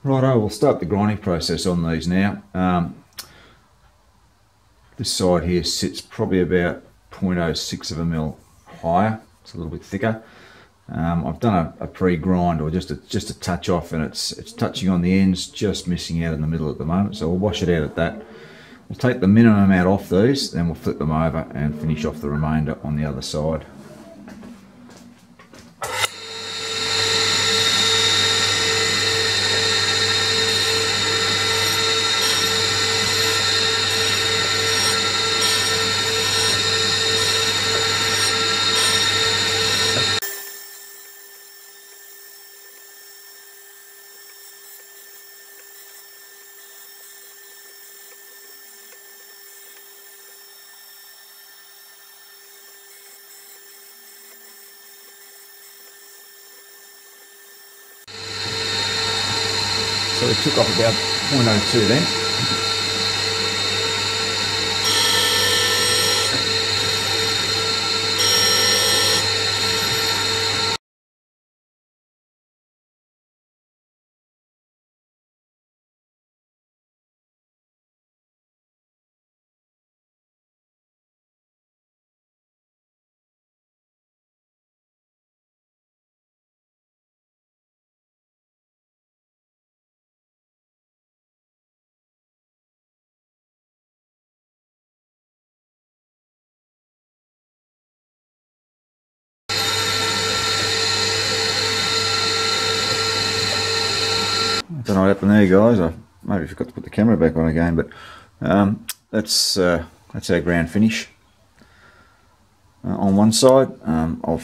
Righto, we'll start the grinding process on these now. This side here sits probably about 0.06 of a mil higher. It's a little bit thicker. I've done a pre-grind, or just a touch off, and it's touching on the ends, just missing out in the middle at the moment. So we'll wash it out at that. We'll take the minimum amount off these, then we'll flip them over and finish off the remainder on the other side. So we took off about 0.02 then. I don't know what happened there, guys. I maybe forgot to put the camera back on again, but that's our ground finish. On one side, I'll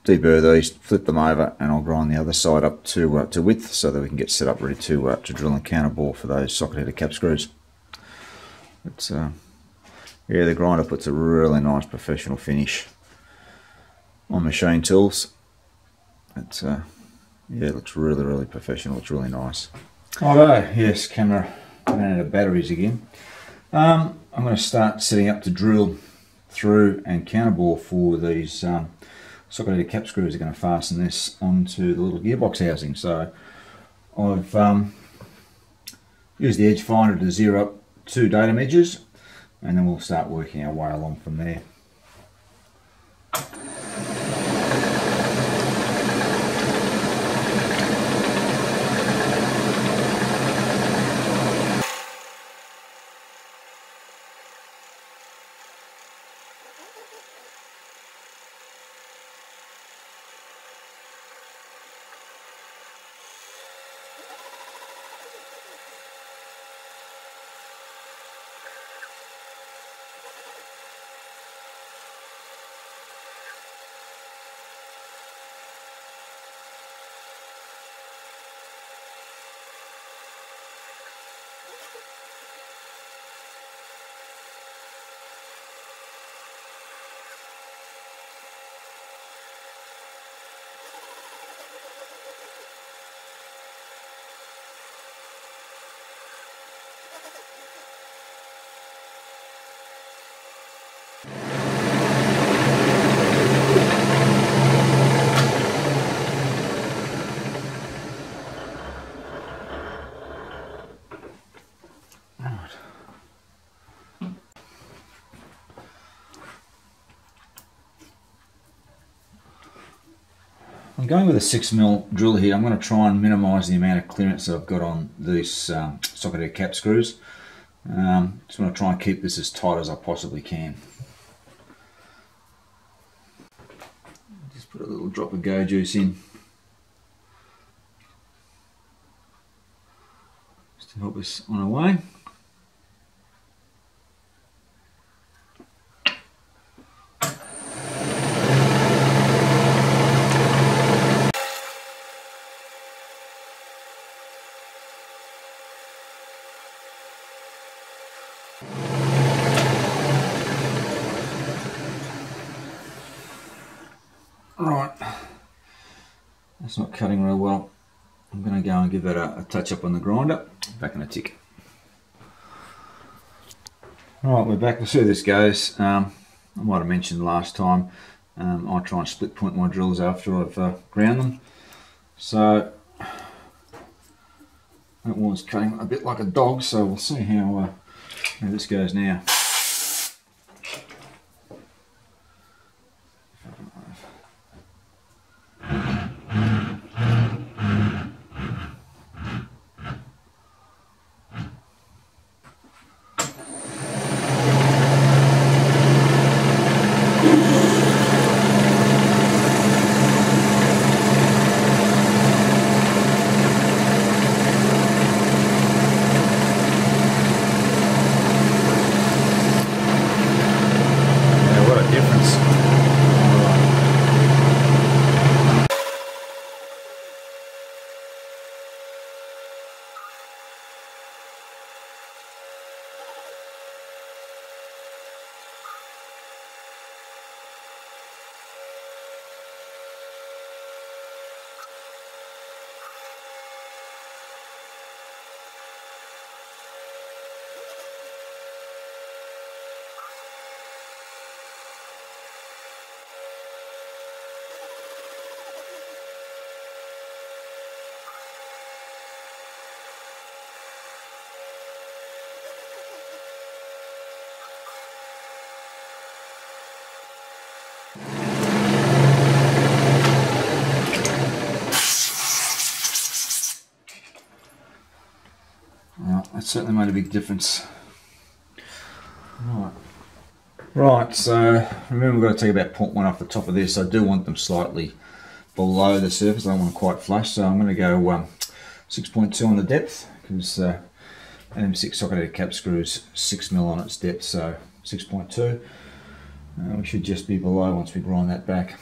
deburr these, flip them over, and I'll grind the other side up to width so that we can get set up ready to drill and counterbore for those socket-headed cap screws. It's yeah, the grinder puts a really nice professional finish on machine tools. It's yeah, it looks really professional. It's really nice. Righto, yes, camera ran out of batteries again. I'm going to start setting up to drill through and counterbore for these socket-headed cap screws. Are going to fasten this onto the little gearbox housing. So I've used the edge finder to zero up 2 datum edges, and then we'll start working our way along from there. I'm going with a 6mm drill here. I'm going to try and minimise the amount of clearance that I've got on these socket-head cap screws. Just want to try and keep this as tight as I possibly can. Just put a little drop of go juice in, just to help us on our way. Right, that's not cutting real well. I'm going to go and give that a touch up on the grinder. Back in a tick. Right, we're back. We'll see how this goes. I might have mentioned last time, I try and split point my drills after I've ground them. So That was cutting a bit like a dog, so we'll see how this goes now. That certainly made a big difference. Right, so remember we've got to take about 0.1 off the top of this. I do want them slightly below the surface. I don't want them quite flush, so I'm going to go 6.2 on the depth, because M6 socket-headed cap screws 6mm on its depth, so 6.2. We should just be below once we grind that back.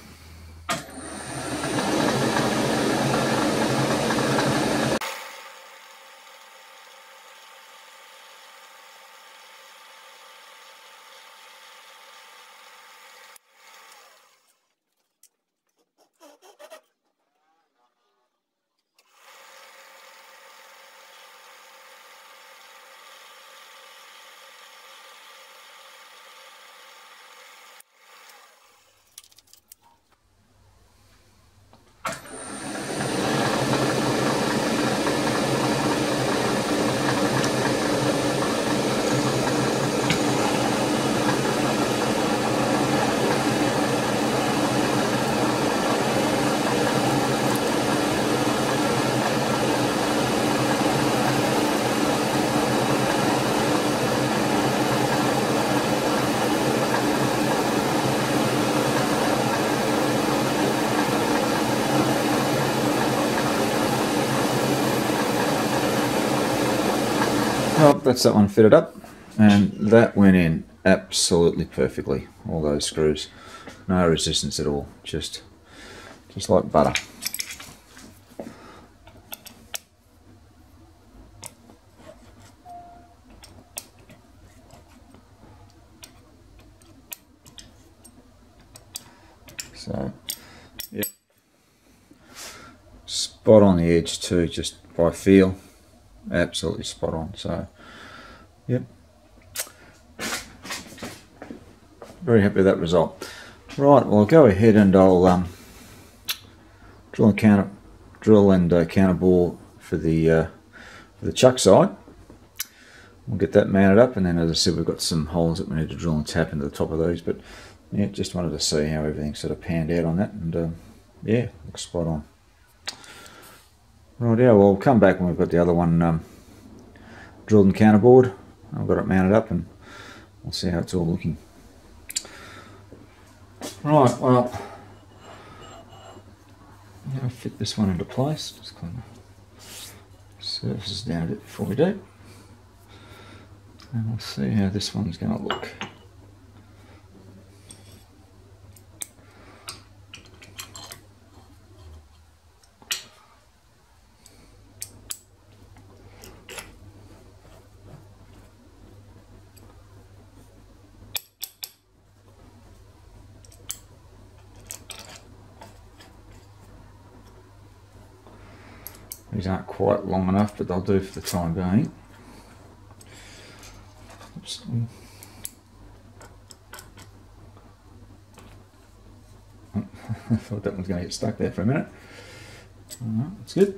Well, that's that one fitted up, and that went in absolutely perfectly. All those screws, no resistance at all, just like butter. So, yep, spot on the edge too, just by feel. Absolutely spot on. So, yep, very happy with that result. Right, well, I'll go ahead and I'll drill and counter bore for the chuck side. We'll get that mounted up, and then, as I said, we've got some holes that we need to drill and tap into the top of those. But yeah, just wanted to see how everything sort of panned out on that, and yeah, looks spot on. Right, yeah, well, we'll come back when we've got the other one drilled and counterbored. I've got it mounted up, and we'll see how it's all looking. Right, well, I'm going to fit this one into place. Just clean the surfaces down a bit before we do. And we'll see how this one's going to look. These aren't quite long enough, but they'll do for the time being. Oops. I thought that one's going to get stuck there for a minute. Alright, that's good.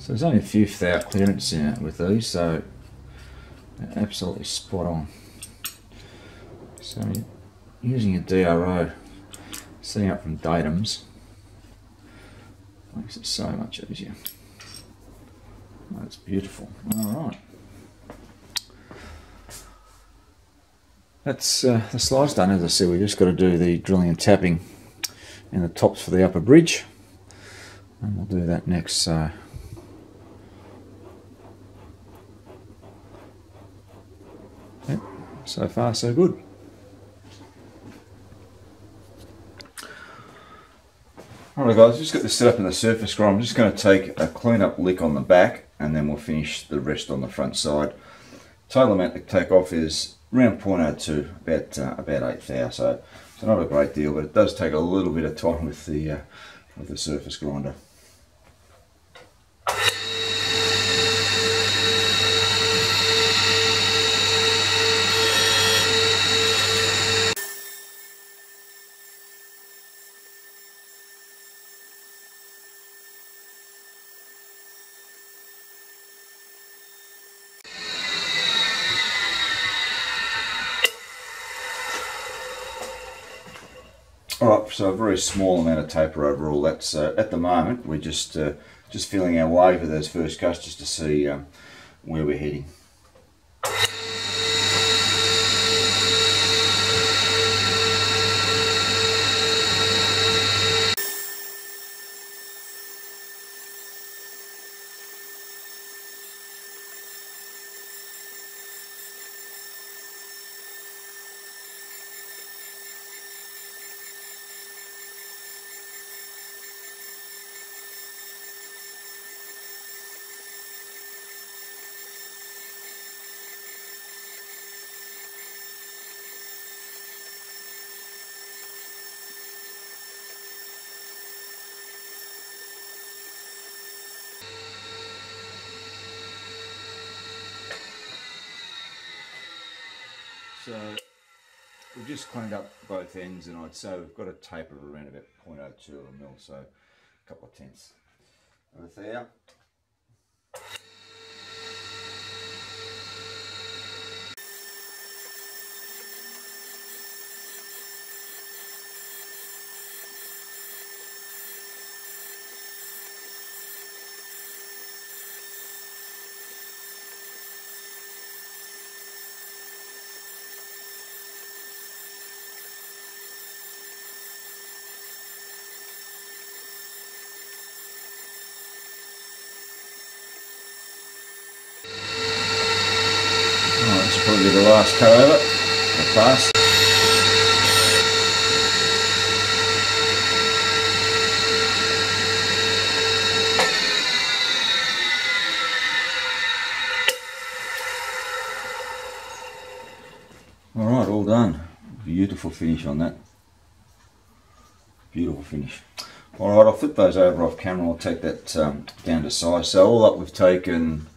So there's only a few thou clearance in it with these, so they're absolutely spot on. So using a DRO, setting up from datums, makes it so much easier. That's beautiful. Alright. That's the slide's done. As I said, we just got to do the drilling and tapping in the tops for the upper bridge, and we'll do that next. So yep, so far so good. Alright guys, just got this set up in the surface grind. I'm just going to take a clean up lick on the back and then we'll finish the rest on the front side. Total amount to take off is around 0.02, about 8 thou, so it's not a great deal, but it does take a little bit of time with the surface grinder. Alright, so a very small amount of taper overall. That's at the moment we're just feeling our way for those first cuts just to see where we're heading. So we've just cleaned up both ends, and I'd say we've got a taper of around about 0.02 of a mil, so a couple of tenths of a thou. Probably the last cut over, or pass. Alright, all done. Beautiful finish on that. Beautiful finish. Alright, I'll flip those over off camera. I'll take that down to size. So all up we've taken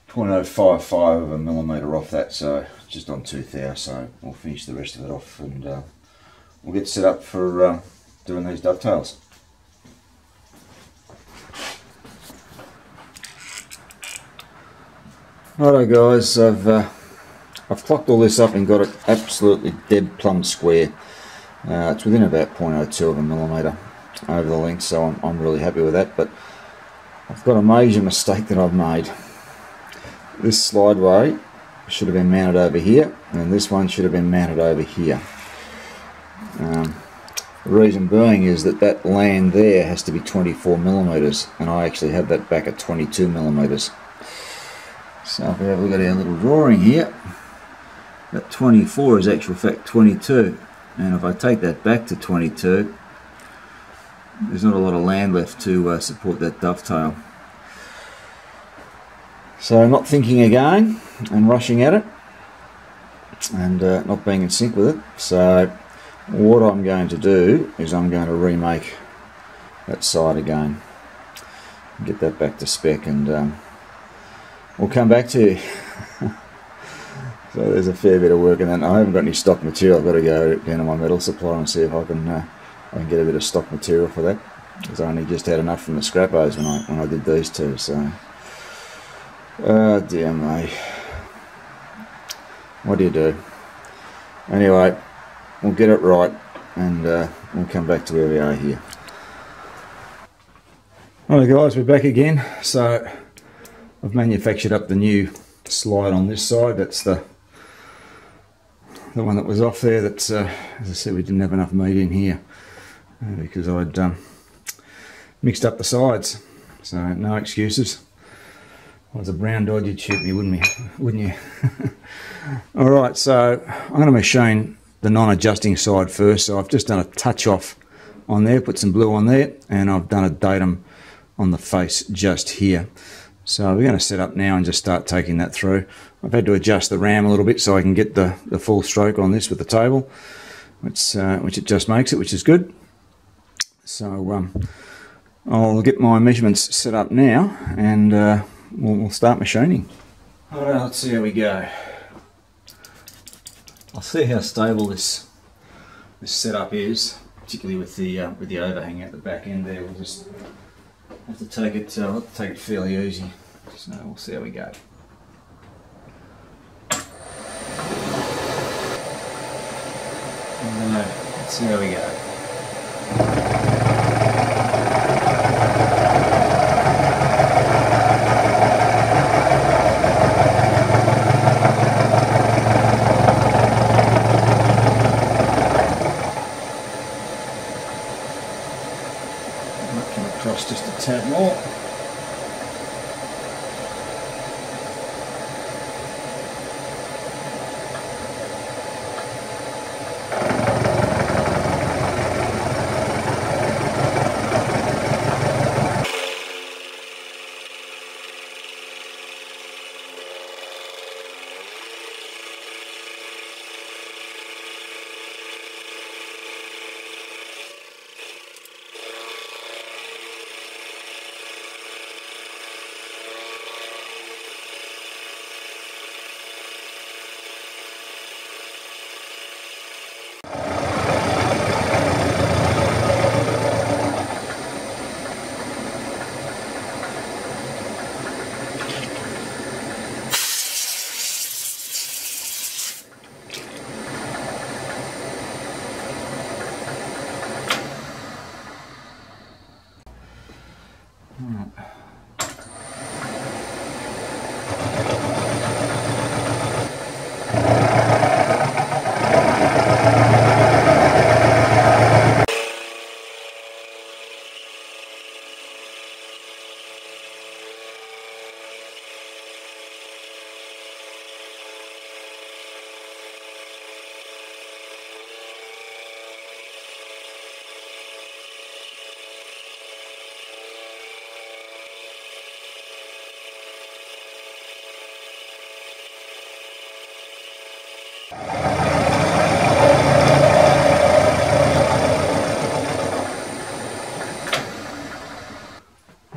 0.055 of a millimetre off that, so just on 2 thou, so we'll finish the rest of it off and we'll get set up for doing these dovetails. Righto guys, I've clocked all this up and got it absolutely dead plumb square. It's within about 0.02 of a millimetre over the length, so I'm really happy with that, but I've got a major mistake that I've made. This slideway should have been mounted over here, and this one should have been mounted over here. The reason being is that land there has to be 24 millimetres, and I actually have that back at 22 millimetres. So if we have a look at our little drawing here, that 24 is actual fact 22, and if I take that back to 22, there's not a lot of land left to support that dovetail. So not thinking again and rushing at it and not being in sync with it. So what I'm going to do is I'm going to remake that side again, get that back to spec, and we'll come back to you. So there's a fair bit of work in that. I haven't got any stock material. I've got to go down to my metal supplier and see if I can get a bit of stock material for that. because I only just had enough from the scrappos when I did these two. So, oh dear me, what do you do? Anyway, we'll get it right, and we'll come back to where we are here. Alright guys, we're back again. So I've manufactured up the new slide on this side. That's the one that was off there. That's as I said, we didn't have enough meat in here because I'd mixed up the sides. So no excuses. If I was a brown dog, you'd shoot me, wouldn't you? Alright, so I'm going to machine the non-adjusting side first. So I've just done a touch off on there, put some blue on there, and I've done a datum on the face just here. So we're going to set up now and just start taking that through. I've had to adjust the ram a little bit so I can get the full stroke on this with the table, which it just makes it, which is good. So I'll get my measurements set up now, and we'll start machining. Alright, let's see how we go. I'll see how stable this setup is, particularly with the overhang at the back end there. We'll just have to take it fairly easy. So we'll see how we go. Let's see how we go. Might come across just a tad more.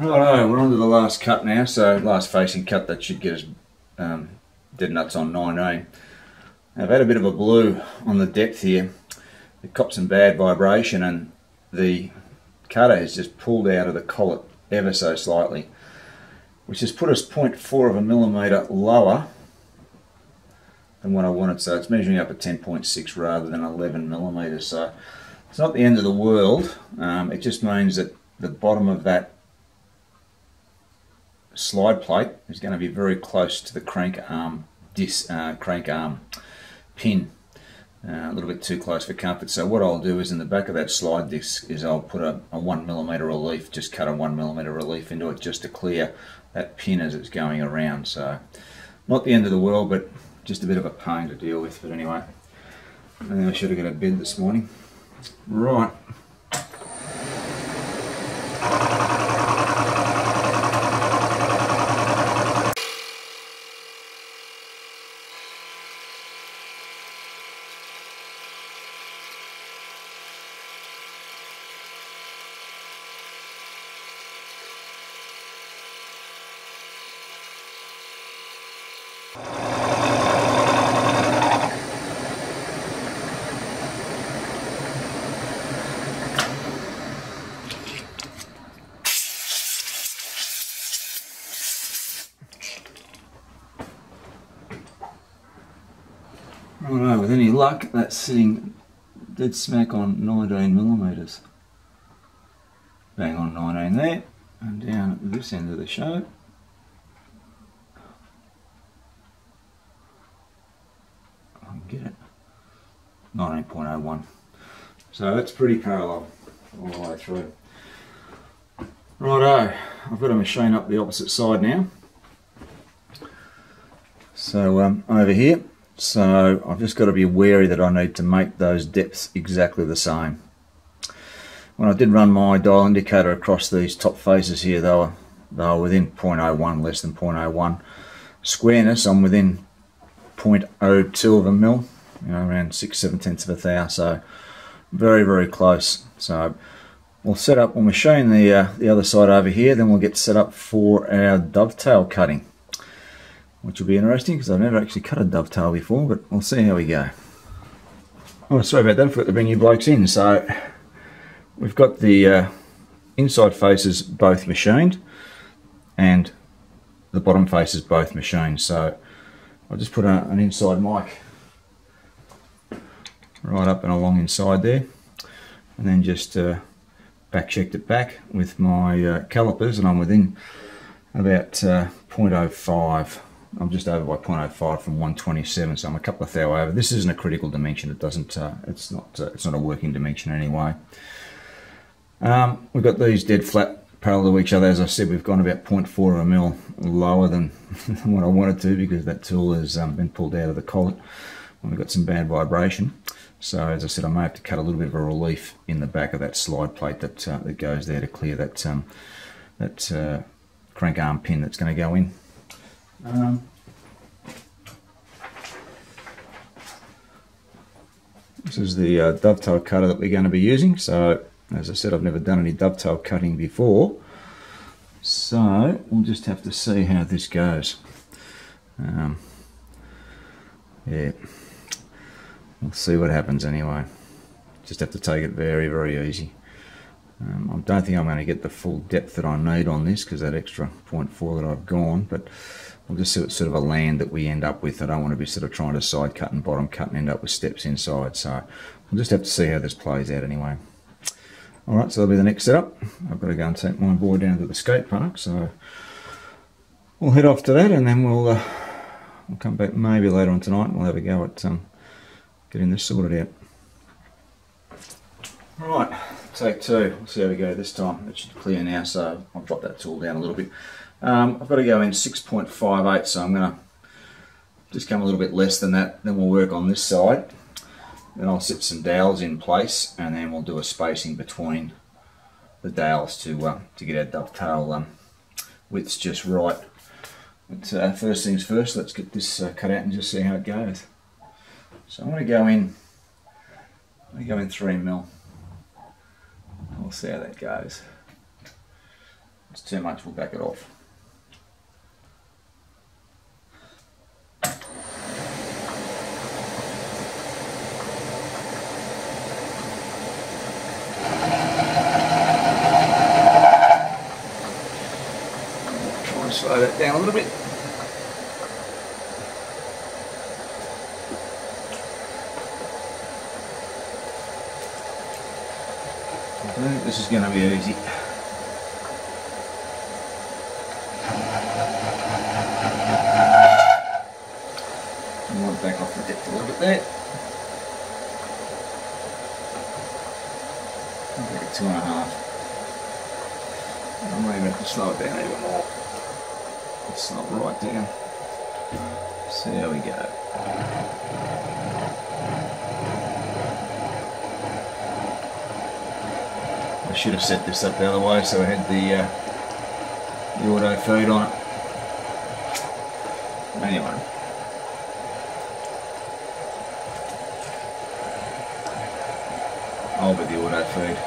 Righto, we're on to the last cut now, so last facing cut. That should get us dead nuts on 19. I've had a bit of a blue on the depth here. It copped some bad vibration and the cutter has just pulled out of the collet ever so slightly, which has put us 0.4 of a millimetre lower than what I wanted. So it's measuring up at 10.6 rather than 11 millimetres. So it's not the end of the world. It just means that the bottom of that slide plate is going to be very close to the crank arm pin, a little bit too close for comfort. So what I'll do is in the back of that slide disc is I'll put a 1mm relief, just cut a 1mm relief into it just to clear that pin as it's going around. So not the end of the world, but just a bit of a pain to deal with. But anyway, I should have got a bed this morning. Right. Alright, with any luck, that's sitting dead smack on 19 millimeters. Bang on 19 there, and down at this end of the show. I can get it. 19.01. So that's pretty parallel all the way through. Righto, I've got to machine up the opposite side now. So over here, so I've just got to be wary that I need to make those depths exactly the same. When I did run my dial indicator across these top faces here, they were within 0.01, less than 0.01. Squareness, I'm within 0.02 of a mil, you know, around 6/7 of a thou, so very, very close. So we'll machine the other side over here, then we'll get set up for our dovetail cutting, which will be interesting because I've never actually cut a dovetail before, but we'll see how we go. Oh, sorry about that, I forgot to bring you blokes in. So we've got the inside faces both machined and the bottom faces both machined. So I'll just put an inside mic right up and along inside there, and then just back checked it back with my calipers, and I'm within about 0.05. I'm just over by 0.05 from 127, so I'm a couple of thou over. This isn't a critical dimension. It doesn't. It's not a working dimension anyway. We've got these dead flat parallel to each other. As I said, we've gone about 0.4 of a mil lower than what I wanted to, because that tool has been pulled out of the collet when we've got some bad vibration. So as I said, I may have to cut a little bit of a relief in the back of that slide plate that goes there to clear that crank arm pin that's going to go in. This is the dovetail cutter that we're going to be using. So as I said, I've never done any dovetail cutting before, so we'll just have to see how this goes. Yeah, we'll see what happens anyway. Just have to take it very, very easy. I don't think I'm going to get the full depth that I need on this because that extra 0.4 that I've gone, but we'll just see what sort of a land that we end up with. I don't want to be sort of trying to side cut and bottom cut and end up with steps inside, so we'll just have to see how this plays out anyway. Alright, so that'll be the next setup. I've got to go and take my boy down to the skate park, so we'll head off to that, and then we'll come back maybe later on tonight and we'll have a go at getting this sorted out. Alright, take two. We'll see how we go this time. It should clear now, so I'll drop that tool down a little bit. I've got to go in 6.58, so I'm going to just come a little bit less than that. Then we'll work on this side. Then I'll set some dowels in place, and then we'll do a spacing between the dowels to get our dovetail widths just right. But first things first, let's get this cut out and just see how it goes. So I'm going to go in 3 mil. We'll see how that goes. If it's too much, we'll back it off. Slow that down a little bit. I think this is going to be easy. I might back off the depth a little bit there. I'll make it 2.5. I may have to slow it down even more. It's not right down. See how we go. I should have set this up the other way so I had the auto feed on it. Anyway. I'll be the auto feed.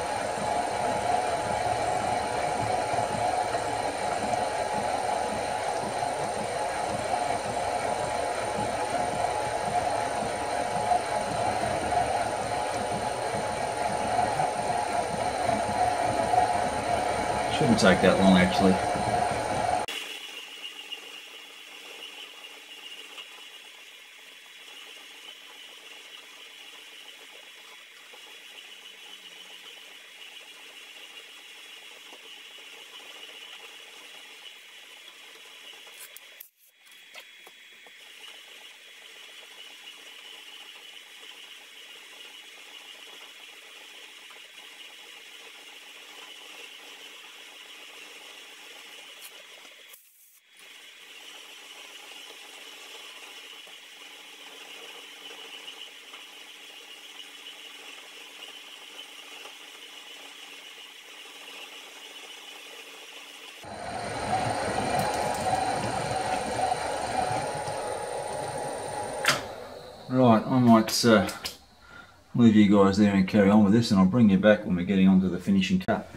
Shouldn't take that long actually. Right, I might leave you guys there and carry on with this, and I'll bring you back when we're getting on to the finishing cut.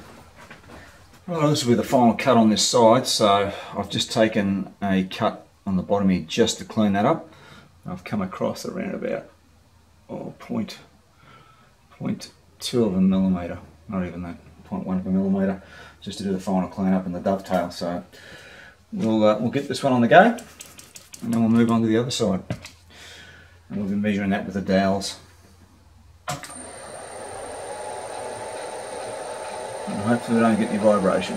Right, this will be the final cut on this side, so I've just taken a cut on the bottom here just to clean that up. I've come across around about 0.2 of a millimetre, not even that, 0.1 of a millimetre, just to do the final clean up and the dovetail. So we'll get this one on the go, and then we'll move on to the other side. And we'll be measuring that with the dowels. And hopefully we don't get any vibration.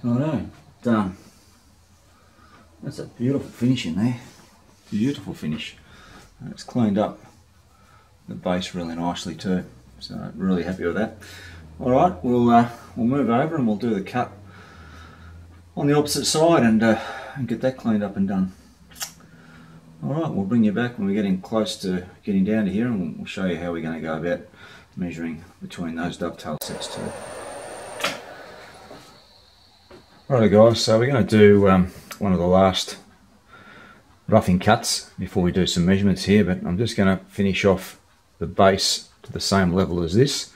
Righto, done. That's a beautiful finish in there. Beautiful finish. And it's cleaned up the base really nicely too. So really happy with that. Alright, we'll move over and we'll do the cut on the opposite side and get that cleaned up and done. Alright, we'll bring you back when we're getting close to getting down to here, and we'll show you how we're going to go about measuring between those dovetail sets too. Righto guys, so we're going to do one of the last roughing cuts before we do some measurements here, but I'm just going to finish off the base to the same level as this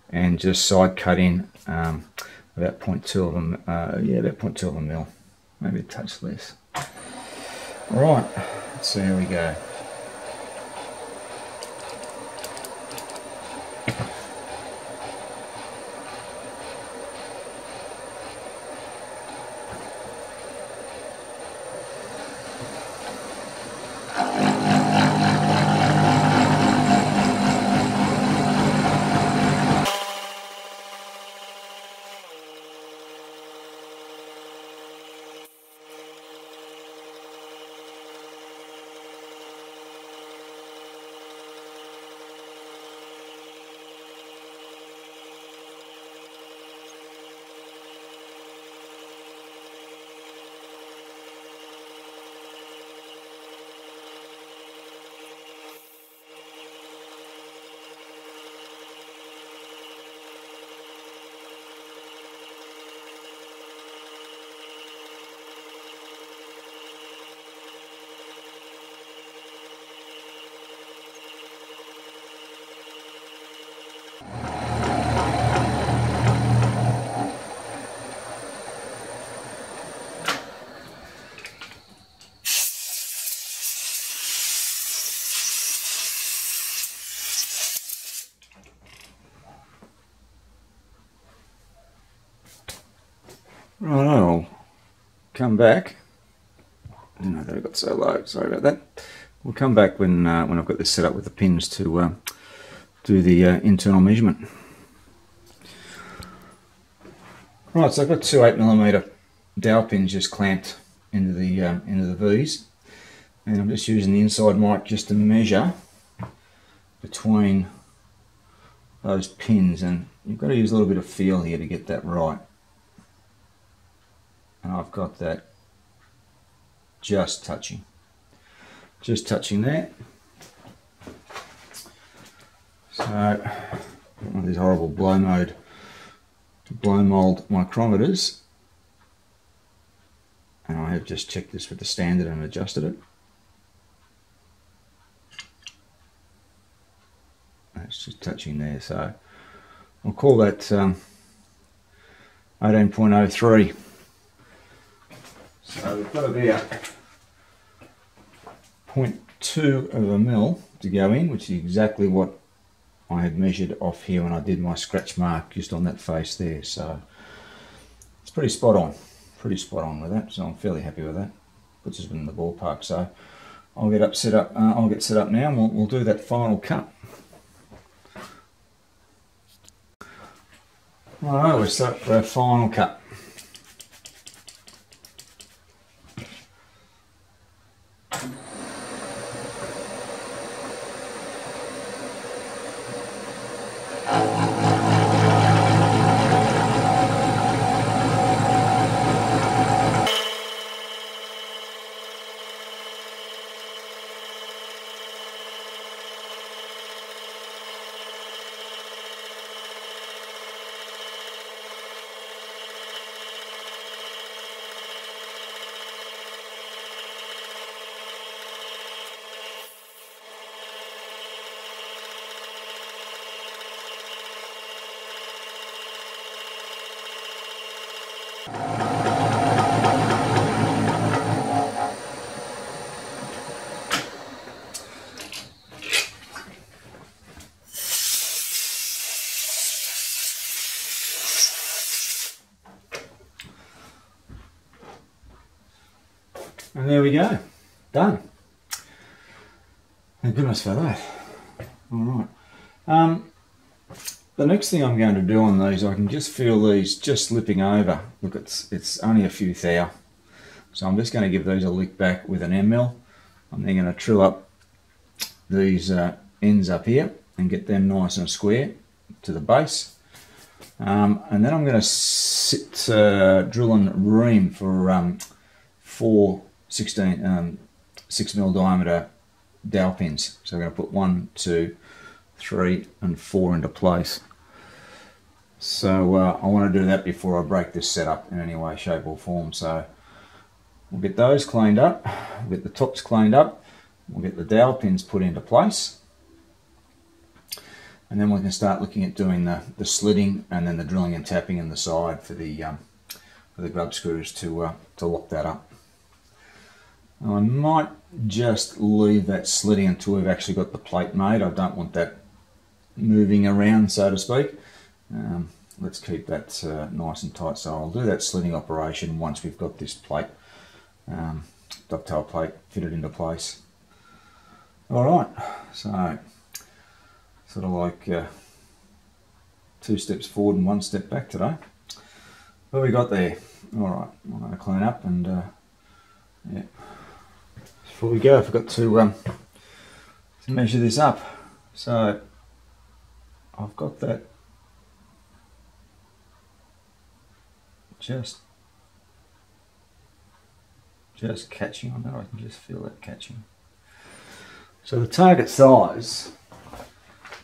and just side cut in about 0.2 of them, about 0.2 of a mil, maybe a touch less. Alright, let's see how we go. Right, I'll come back. I didn't know that it got so low, sorry about that. We'll come back when I've got this set up with the pins to do the internal measurement. Right, so I've got two 8mm dowel pins just clamped into the V's, and I'm just using the inside mic just to measure between those pins, and you've got to use a little bit of feel here to get that right. And I've got that just touching there. So one of these horrible blow mold micrometers, and I have just checked this with the standard and adjusted it. It's just touching there, so I'll call that 18.03. So we've got about 0.2 of a mil to go in, which is exactly what I had measured off here when I did my scratch mark just on that face there. So it's pretty spot on with that. So I'm fairly happy with that. Puts us in the ballpark. So I'll get set up now, and we'll do that final cut. Alright, we're set up for our final cut. And there we go, done. Thank goodness for that. Alright. The next thing I'm going to do on these, I can just feel these just slipping over. Look, it's only a few thou. So I'm just going to give these a lick back with an end mill. I'm then going to trill up these ends up here and get them nice and square to the base. And then I'm going to sit drilling ream for 4 6mm diameter dowel pins. So I'm going to put 1, 2, 3 and 4 into place. So I want to do that before I break this setup in any way, shape or form. So we'll get those cleaned up, we'll get the tops cleaned up, we'll get the dowel pins put into place, and then we can start looking at doing the slitting and then the drilling and tapping in the side for the grub screws to lock that up. I might just leave that slitting until we've actually got the plate made. I don't want that moving around, so to speak. Let's keep that nice and tight. So I'll do that slitting operation once we've got this plate, dovetail plate, fitted into place. Alright, so sort of like 2 steps forward and 1 step back today. What have we got there? Alright, I'm going to clean up and yeah. Before we go, I forgot to measure this up. So I've got that just catching on there. I can just feel that catching. So the target size,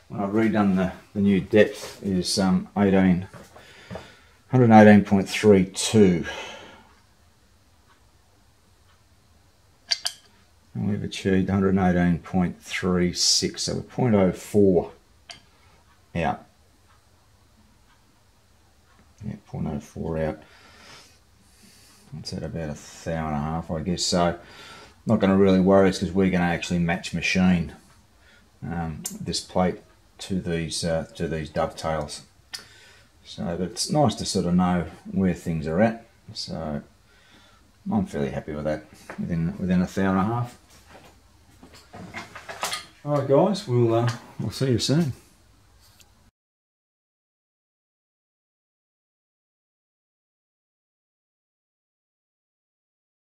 when I've redone the new depth, is 118.32. And we've achieved 118.36, so we're 0.04 out. Yeah, 0.04 out. That's at about 1.5 thou, I guess. So not going to really worry us because we're going to actually match machine this plate to these dovetails. So it's nice to sort of know where things are at. So I'm fairly happy with that within 1.5 thou. Alright guys, we'll see you soon.